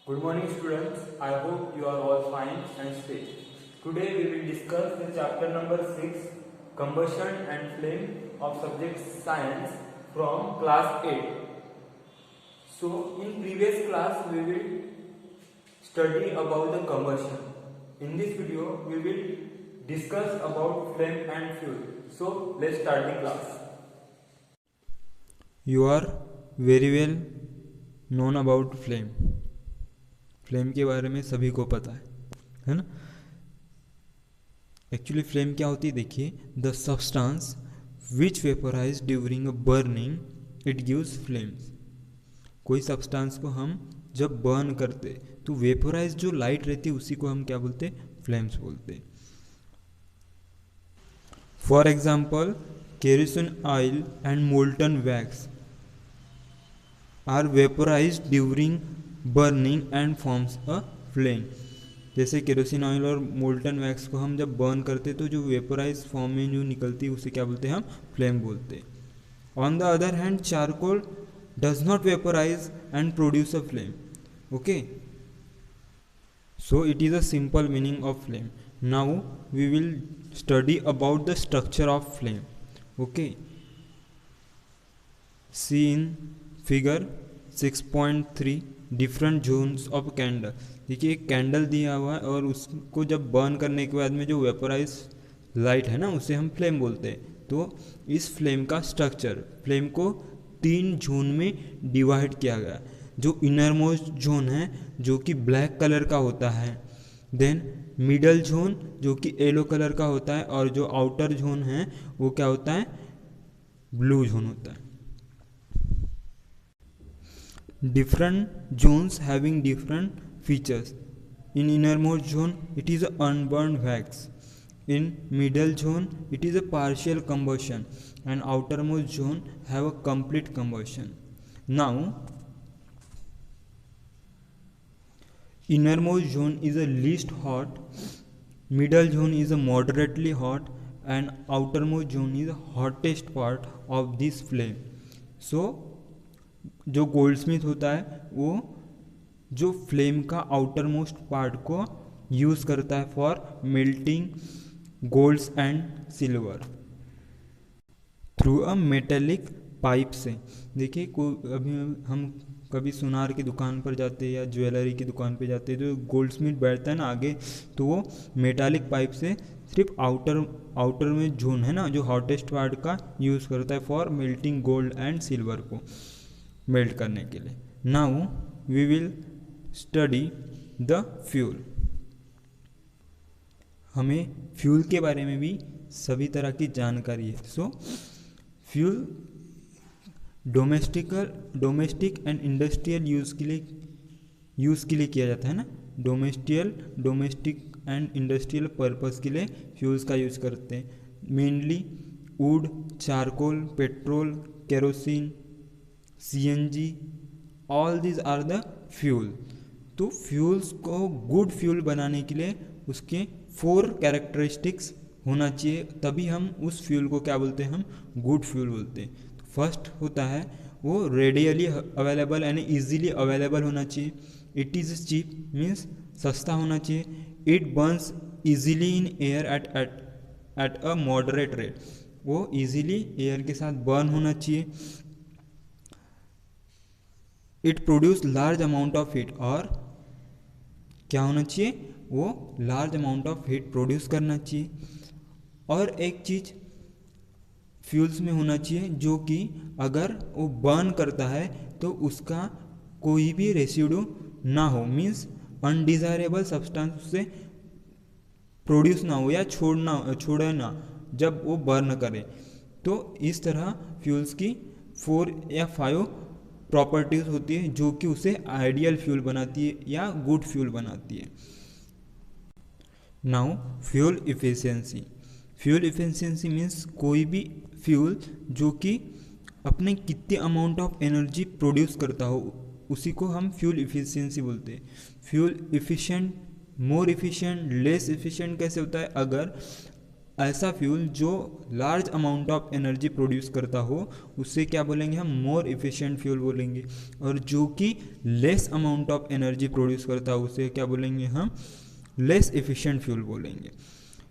Good morning students, I hope you are all fine and safe. Today we will discuss the chapter number 6, Combustion and Flame of subject Science from class 8. So in previous class we will study about the combustion. In this video we will discuss about flame and fuel. So let's start the class. You are very well known about flame. Flame के बारे में सभी को पता है ना। Actually flame क्या होती है, देखिए, the substance which vaporise during a burning it gives flames. कोई सब्सटेंस को हम जब बर्न करते तो वेपोराइज जो लाइट रहती है उसी को हम क्या बोलते, फ्लेम्स बोलते। For example, kerosene oil and molten wax are vaporised during burning and forms a flame. जैसे केरोसिन ऑयल और मोल्टन वैक्स को हम जब बर्न करते तो जो वेपोराइज फॉर्म में जो निकलती है उसे क्या बोलते हैं, हम फ्लेम बोलते। On the other hand, charcoal does not vaporise and produce a flame. Okay, so it is a simple meaning of flame. Now we will study about the structure of flame. Okay, see in figure 6.3 different zones of candle. देखिए, एक candle दिया हुआ है और उसको जब burn करने के बाद में जो वेपोराइज लाइट है ना उसे हम फ्लेम बोलते हैं। तो इस फ्लेम का स्ट्रक्चर, फ्लेम को 3 जोन में डिवाइड किया गया। जो इनर मोस्ट जोन है जो कि ब्लैक कलर का होता है, देन मिडल जोन जो कि येलो कलर का होता है, और जो आउटर जोन है वो क्या होता है, ब्लू जोन होता है। Different zones having different features. In innermost zone it is a unburned wax. In middle zone it is a partial combustion, and outermost zone have a complete combustion. Now innermost zone is a least hot, middle zone is a moderately hot, and outermost zone is the hottest part of this flame. So जो goldsmith होता है वो जो flame का outermost part को use करता है for melting golds and silver through a metallic pipe से। देखिए, अभी हम कभी सुनार की दुकान पर जाते हैं या ज्वेलरी की दुकान पर जाते हैं तो गोल्डस्मिथ बैठता है ना आगे, तो वो मेटालिक पाइप से सिर्फ आउटर में जोन है ना जो हॉटेस्ट पार्ट का यूज़ करता है for melting gold and silver को मेल्ट करने के लिए। Now we will study the fuel. हमें फ्यूल के बारे में भी सभी तरह की जानकारी है। So fuel domestic and industrial use के लिए किया जाता है ना। डोमेस्टिक एंड इंडस्ट्रियल पर्पस के लिए फ्यूल्स का यूज़ करते हैं। Mainly wood, charcoal, petrol, kerosene, CNG, all this are the fuel. तो फ्यूल्स को गुड फ्यूल बनाने के लिए उसके 4 कैरेक्टरिस्टिक्स होना चाहिए, तभी हम उस फ्यूल को क्या बोलते हैं, हम गुड फ्यूल बोलते हैं। तो फर्स्ट होता है वो रेडियली अवेलेबल यानी इजीली अवेलेबल होना चाहिए। इट इज़ चीप मीन्स सस्ता होना चाहिए। It Burns easily in air at a moderate rate, वो इजीली एयर के साथ बर्न होना चाहिए। It produce large amount of heat, और क्या होना चाहिए, वो large amount of heat produce करना चाहिए। और एक चीज़ फ्यूल्स में होना चाहिए जो कि अगर वो बर्न करता है तो उसका कोई भी रेसिड्यू ना हो, मीन्स अनडिज़ायरेबल सब्सटेंस उससे प्रोड्यूस ना हो या छोड़े ना जब वो बर्न करे। तो इस तरह फ्यूल्स की 4 या 5 प्रॉपर्टीज होती है जो कि उसे आइडियल फ्यूल बनाती है या गुड फ्यूल बनाती है। नाउ फ्यूल इफिशिएंसी मीन्स कोई भी फ्यूल जो कि अपने कितने अमाउंट ऑफ एनर्जी प्रोड्यूस करता हो उसी को हम फ्यूल इफिशिएंसी बोलते हैं। फ्यूल इफिशिएंट, मोर इफिशिएंट, लेस इफिशिएंट कैसे होता है, अगर ऐसा फ्यूल जो large amount of energy produce करता हो उससे क्या बोलेंगे हम, मोर इफ़िशिएंट फ्यूल बोलेंगे। और जो कि less amount of energy produce करता हो उसे क्या बोलेंगे हम, लेस एफिशिएंट फ्यूल बोलेंगे।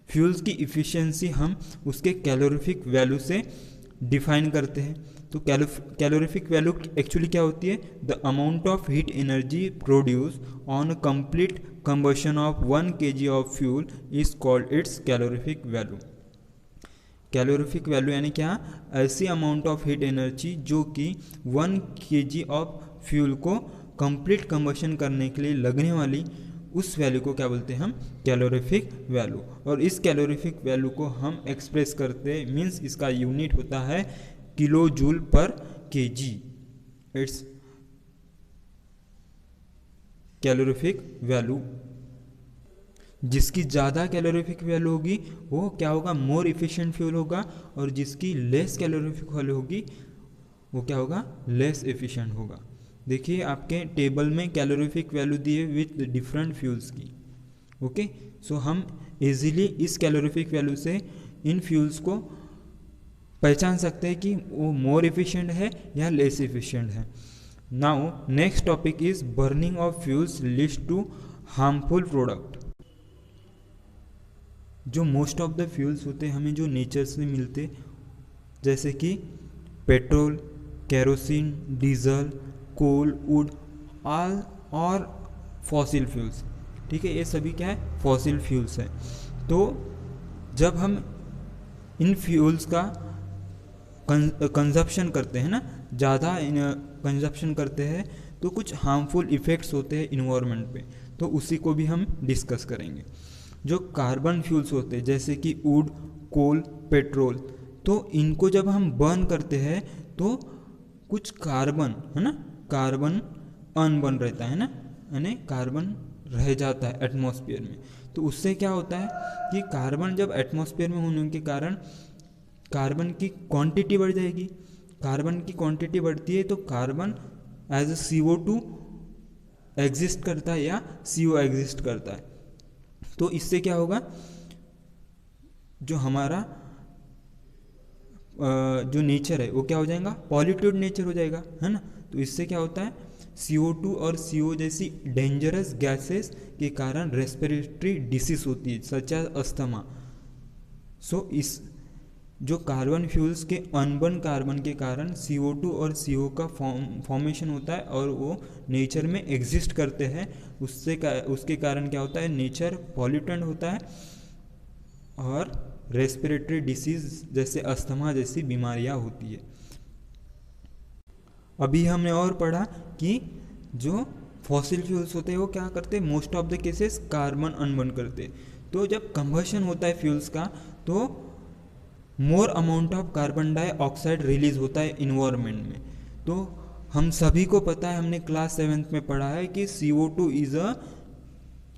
फ्यूल्स की इफ़िशियंसी हम उसके कैलोरीफिक वैल्यू से डिफाइन करते हैं। तो कैलोरीफिक वैल्यू एक्चुअली क्या होती है, the amount of heat energy produce on complete combustion of 1 kg of fuel is called its calorific value. Calorific value यानी क्या, ऐसी अमाउंट ऑफ हीट एनर्जी जो कि 1 kg ऑफ फ्यूल को कंप्लीट कंबशन करने के लिए लगने वाली, उस वैल्यू को क्या बोलते हैं हम, कैलोरीफिक वैल्यू। और इस कैलोरीफिक वैल्यू को हम एक्सप्रेस करते हैं, मीन्स इसका यूनिट होता है किलो जूल पर kg। It's calorific value. जिसकी ज़्यादा कैलोरीफिक वैल्यू होगी वो क्या होगा, मोर इफिशिएंट फ्यूल होगा, और जिसकी लेस कैलोरीफिक वैल्यू होगी वो क्या होगा, लेस एफिशिएंट होगा। देखिए आपके टेबल में कैलोरीफिक वैल्यू दिए विथ डिफरेंट फ्यूल्स की। ओके, सो हम इजीली इस कैलोरीफिक वैल्यू से इन फ्यूल्स को पहचान सकते हैं कि वो मोर एफिशिएंट है या लेस एफिशिएंट है। Now next topic is burning of fuels leads to harmful product. जो मोस्ट ऑफ द फ्यूल्स होते हैं हमें जो नेचर से मिलते, जैसे कि petrol, kerosene, diesel, coal, wood, all और फॉसिल फ्यूल्स। ठीक है, ये सभी क्या है, फॉसिल फ्यूल्स है। तो जब हम इन फ्यूल्स का कंजप्शन करते हैं ना, ज़्यादा कंजप्शन करते हैं तो कुछ हार्मफुल इफ़ेक्ट्स होते हैं इन्वायरमेंट पे, तो उसी को भी हम डिस्कस करेंगे। जो कार्बन फ्यूल्स होते हैं जैसे कि वुड, कोल, पेट्रोल, तो इनको जब हम बर्न करते हैं तो कुछ कार्बन है ना, कार्बन अनबर्न रहता है ना, यानी कार्बन रह जाता है एटमॉस्फेयर में। तो उससे क्या होता है कि कार्बन जब एटमॉस्फेयर में होने के कारण कार्बन की क्वांटिटी बढ़ जाएगी। कार्बन की क्वांटिटी बढ़ती है तो carbon as a CO2 exist करता है या CO एग्जिस्ट करता है। तो इससे क्या होगा, जो हमारा जो नेचर है वो क्या हो जाएगा, पॉल्यूटेड नेचर हो जाएगा, है ना। तो इससे क्या होता है, CO2 और CO जैसी डेंजरस गैसेस के कारण रेस्पिरेटरी डिसीज होती है सच एज अस्थमा। सो इस जो कार्बन फ्यूल्स के अनबर्न कार्बन के कारण CO2 और CO का फॉर्मेशन होता है और वो नेचर में एग्जिस्ट करते हैं। उसके कारण क्या होता है, नेचर पॉल्यूटेंट होता है और रेस्पिरेटरी डिसीज जैसे अस्थमा जैसी बीमारियां होती है। अभी हमने और पढ़ा कि जो फॉसिल फ्यूल्स होते हैं वो क्या करते हैं, most of the cases carbon unburn करते हैं। तो जब कंबशन होता है फ्यूल्स का तो more amount of carbon dioxide release होता है इन्वायरमेंट में। तो हम सभी को पता है, हमने क्लास 7th में पढ़ा है कि CO2 is a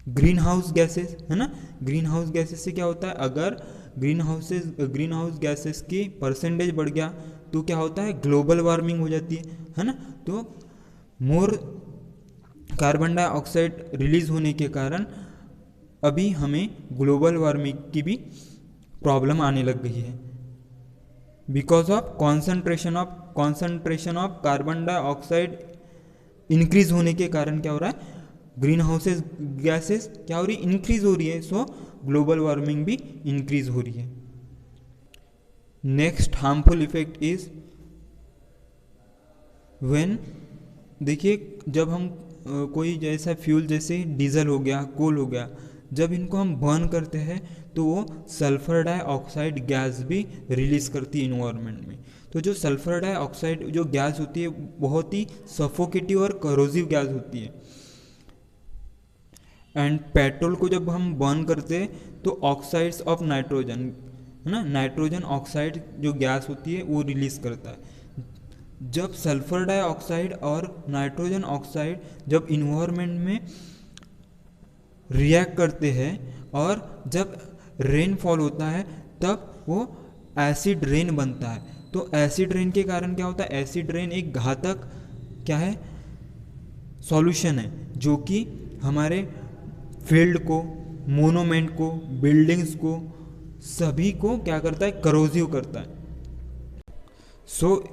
green house gases, है ना। ग्रीन हाउस गैसेस से क्या होता है, अगर ग्रीन हाउस गैसेस की परसेंटेज बढ़ गया तो क्या होता है, ग्लोबल वार्मिंग हो जाती है ना। तो मोर कार्बन डाइऑक्साइड रिलीज होने के कारण अभी हमें ग्लोबल वार्मिंग की भी प्रॉब्लम आने लग गई है। Because of concentration of carbon dioxide increase होने के कारण क्या हो रहा है, ग्रीन हाउस गैसेस क्या हो रही है, इंक्रीज हो रही है। सो ग्लोबल वार्मिंग भी इंक्रीज हो रही है। Next harmful effect is when, देखिए जब हम कोई जैसा फ्यूल जैसे डीजल हो गया, कोल हो गया, जब इनको हम बर्न करते हैं तो वो सल्फर डाइऑक्साइड गैस भी रिलीज करती है इन्वायरमेंट में। तो जो सल्फर डाइऑक्साइड जो गैस होती है बहुत ही सफोकेटिव और करोजिव गैस होती है। एंड पेट्रोल को जब हम बर्न करते हैं तो ऑक्साइड्स ऑफ नाइट्रोजन, है ना, नाइट्रोजन ऑक्साइड जो गैस होती है वो रिलीज करता है। जब सल्फर डाइऑक्साइड और नाइट्रोजन ऑक्साइड जब इन्वायरमेंट में रिएक्ट करते हैं और जब रेनफॉल होता है तब वो एसिड रेन बनता है। तो एसिड रेन के कारण क्या होता है, एसिड रेन एक घातक क्या है, सॉल्यूशन है जो कि हमारे फील्ड को, मोनूमेंट को, बिल्डिंग्स को, सभी को क्या करता है, करोजिव करता है। सो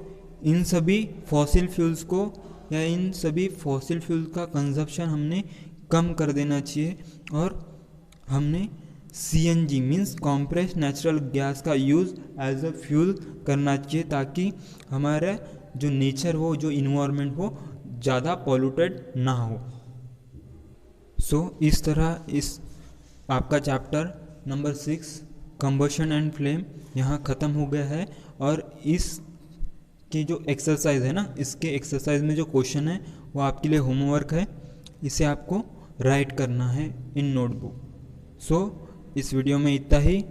इन सभी फॉसिल फ्यूल्स को या इन सभी फॉसिल फ्यूल का कंजप्शन हमने कम कर देना चाहिए और हमने CNG means compressed natural gas का यूज़ एज अ फ्यूल करना चाहिए, ताकि हमारा जो नेचर हो, जो इन्वायरमेंट हो, ज़्यादा पॉल्यूटेड ना हो। सो इस तरह इस आपका chapter number 6 combustion and flame यहाँ ख़त्म हो गया है। और इस की जो एक्सरसाइज है ना, इसके एक्सरसाइज में जो क्वेश्चन है वो आपके लिए होमवर्क है, इसे आपको राइट करना है इन नोटबुक। सो इस वीडियो में इतना ही।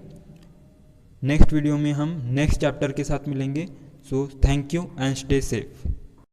नेक्स्ट वीडियो में हम नेक्स्ट चैप्टर के साथ मिलेंगे। So thank you and stay safe.